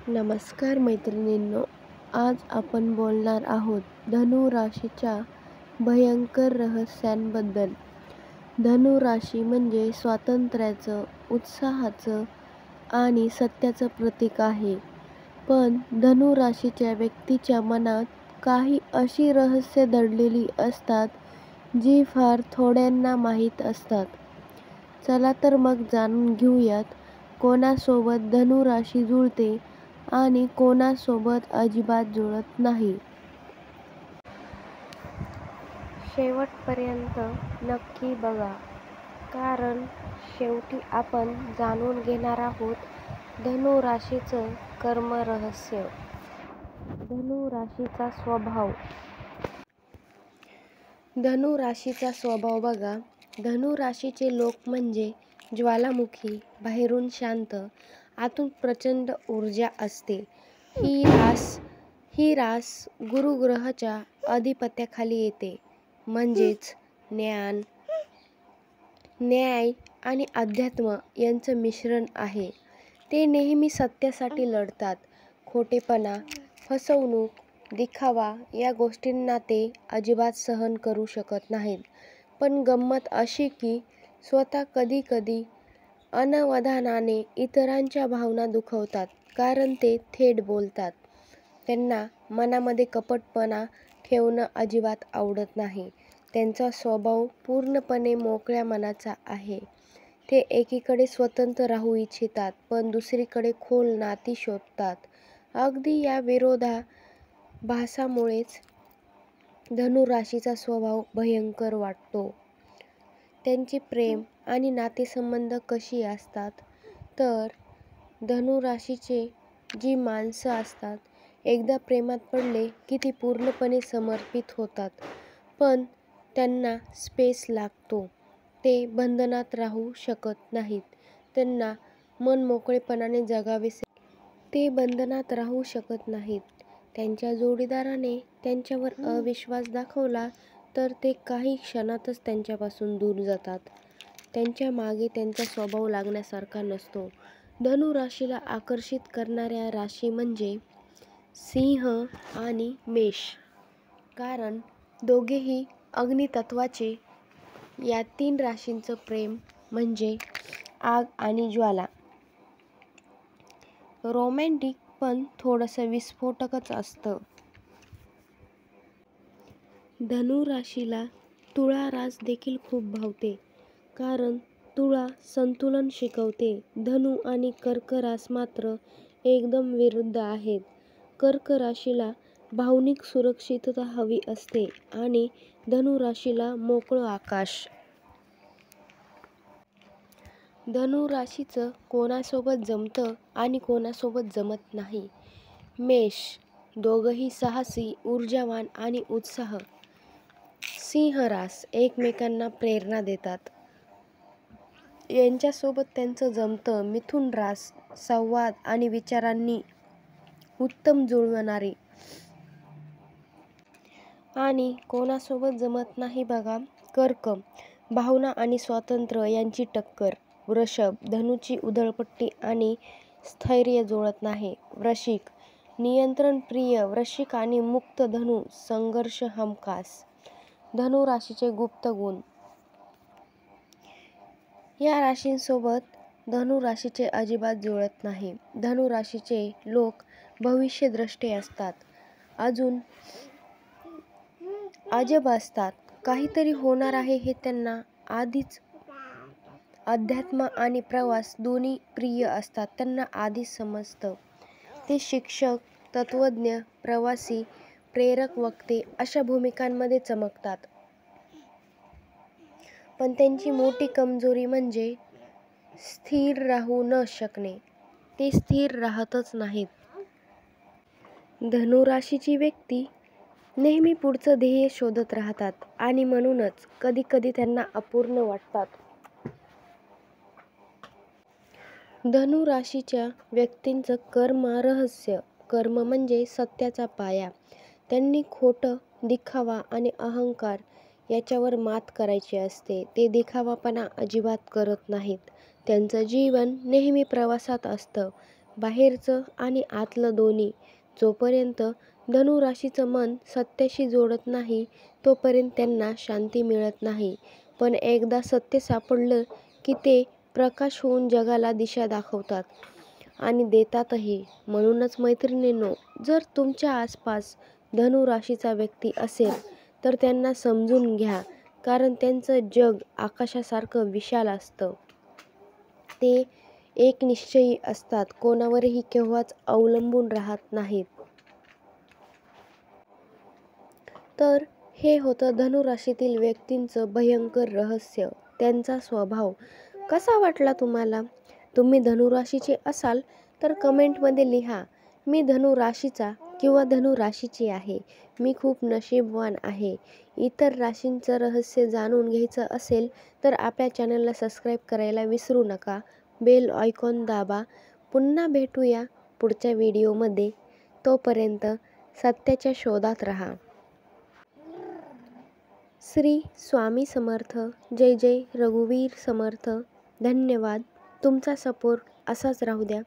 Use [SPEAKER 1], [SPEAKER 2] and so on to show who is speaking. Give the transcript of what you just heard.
[SPEAKER 1] नमस्कार मैत्रिणींनो, आज आपण बोलणार आहोत धनु राशीच्या भयंकर रहस्यांबद्दल. धनु राशी म्हणजे स्वातंत्र्याचं, उत्साहाचं आणि सत्याचं प्रतीक आहे. पण धनु राशीच्या व्यक्तीच्या मनात काही अशी रहस्य दडलेली असतात जी फार थोड्यांना माहीत असतात. चला तर मग जाणून घेऊयात कोणासोबत धनु राशी जुळते आणि कोणासोबत अजिबात जुळत नाही. शेवटपर्यंत नक्की बघा, कारण शेवटी आपण जाणून घेणार आहोत धनु राशीचं कर्म रहस्य. धनु राशीचा स्वभाव. धनु राशीचा स्वभाव बघा. धनु राशीचे लोक म्हणजे ज्वालामुखी, बाहेरून शांत, आतून प्रचंड ऊर्जा असते. ही रास गुरु ग्रहाच्या अधिपत्याखाली येते, म्हणजेच ज्ञान, न्याय आणि अध्यात्म यांचं मिश्रण आहे. ते नेहमी सत्यासाठी लढतात. खोटेपणा, फसवणूक, दिखावा या गोष्टींना ते अजिबात सहन करू शकत नाहीत. पण गंमत अशी की स्वतः कधी-कधी अनवधानाने इतरांच्या भावना दुखवतात, कारण ते थेट बोलतात. त्यांना मनामध्ये कपटपणा ठेवणं अजिबात आवडत नाही. त्यांचा स्वभाव पूर्णपणे मोकळ्या मनाचा आहे. ते एकीकडे स्वतंत्र राहू इच्छितात, पण दुसरीकडे खोल नाती शोधतात. अगदी या विरोधाभासामुळेच धनु राशीचा स्वभाव भयंकर वाटतो. त्यांची प्रेम आणि नातेसंबंध कशी असतात तर धनु राशीचे जी माणसं असतात, एकदा प्रेमात पडले की ती पूर्णपणे समर्पित होतात. पण त्यांना स्पेस लागतो. ते बंधनात राहू शकत नाहीत. त्यांना मनमोकळेपणाने जगावेसे. ते बंधनात राहू शकत नाहीत. त्यांच्या जोडीदाराने त्यांच्यावर अविश्वास दाखवला तर ते काही क्षणातच त्यांच्यापासून दूर जातात. त्यांच्या मागे त्यांचा स्वभाव लागण्यासारखा नसतो. धनु राशीला आकर्षित करणाऱ्या राशी म्हणजे सिंह आणि मेष, कारण दोघेही अग्नितत्त्वाचे. या 3 राशींचं प्रेम म्हणजे आग आणि ज्वाला. रोमॅन्टिक पण थोडंसं विस्फोटकच असतं. धनु राशीला तुळा रास देखील खूप भावते, कारण तुळा संतुलन शिकवते. धनु आणि कर्क रास मात्र एकदम विरुद्ध आहेत. कर्क राशीला भावनिक सुरक्षितता हवी असते आणि धनु राशीला मोकळं आकाश. धनु राशीचं कोणासोबत जमतं आणि कोणासोबत जमत नाही. मेष, दोघंही साहसी, ऊर्जावान आणि उत्साह. सिंह रास, एकमेकांना प्रेरणा देतात, यांच्यासोबत त्यांचं जमतं. मिथुन रास, संवाद आणि विचारांनी उत्तम जुळवणारी. आणि कोणासोबत जमत नाही बघा, कर्क, भावना आणि स्वातंत्र्य यांची टक्कर. वृषभ, धनुची उधळपट्टी आणि स्थैर्य जुळत नाही. वृश्चिक, नियंत्रणप्रिय वृश्चिक आणि मुक्त धनु, संघर्ष हमखास. धनु राशीचे गुप्त गुण. या राशींसोबत धनु राशीचे अजिबात जुळत नाही. धनु राशीचे लोक भविष्यद्रष्टे असतात, अजून अजब असतात. काहीतरी होणार आहे हे त्यांना आधीच. अध्यात्म आणि प्रवास दोन्ही प्रिय असतात. त्यांना आधीच समजतं. ते शिक्षक, तत्त्वज्ञ, प्रवासी, प्रेरक वक्ते अशा भूमिकांमध्ये चमकतात. पण त्यांची मोठी कमजोरी म्हणजे स्थिर राहू न शकणे. ते स्थिर राहतच नाहीत. धनु राशीची व्यक्ती नेहमी पुढचं ध्येय शोधत राहतात आणि म्हणूनच कधी-कधी त्यांना अपूर्ण वाटतात. धनु राशीच्या व्यक्तींचं कर्म रहस्य. कर्म म्हणजे सत्याचा पाया. त्यांनी खोटं, दिखावा आणि अहंकार याच्यावर मात करायची असते. ते दिखावापणा अजिबात करत नाहीत. त्यांचं जीवन नेहमी प्रवासात असतं. बाहेरचं आणि आतलं दोन्ही. जोपर्यंत धनु राशीचं मन सत्याशी जोडत नाही तोपर्यंत त्यांना शांती मिळत नाही. पण एकदा सत्य सापडलं की ते प्रकाश होऊन जगाला दिशा दाखवतात आणि देतातही. म्हणूनच मैत्रिणींनो, जर तुमच्या आसपास धनु राशीचा व्यक्ती असेल तर त्यांना समजून घ्या, कारण त्यांचं जग आकाशासारखं विशाल असतं. ते एकनिश्चयी असतात, कोणावरही केव्हाच अवलंबून राहत नाहीत. तर हे होतं धनु राशीतील व्यक्तींचं भयंकर रहस्य, त्यांचा स्वभाव. कसा वाटला तुम्हाला? तुम्ही धनु राशीचे असाल तर कमेंटमध्ये लिहा, मी धनु राशीचा किंवा धनु राशीची आहे. मी खूप नशीबवान आहे. इतर राशींचं रहस्य जाणून घ्यायचं असेल तर आपल्या चॅनलला सबस्क्राईब करायला विसरू नका. बेल आयकॉन दाबा. पुन्हा भेटूया पुढच्या व्हिडिओमध्ये. तोपर्यंत सत्याच्या शोधात राहा. श्री स्वामी समर्थ. जय जय रघुवीर समर्थ. धन्यवाद. तुमचा सपोर्ट असाच राहू द्या.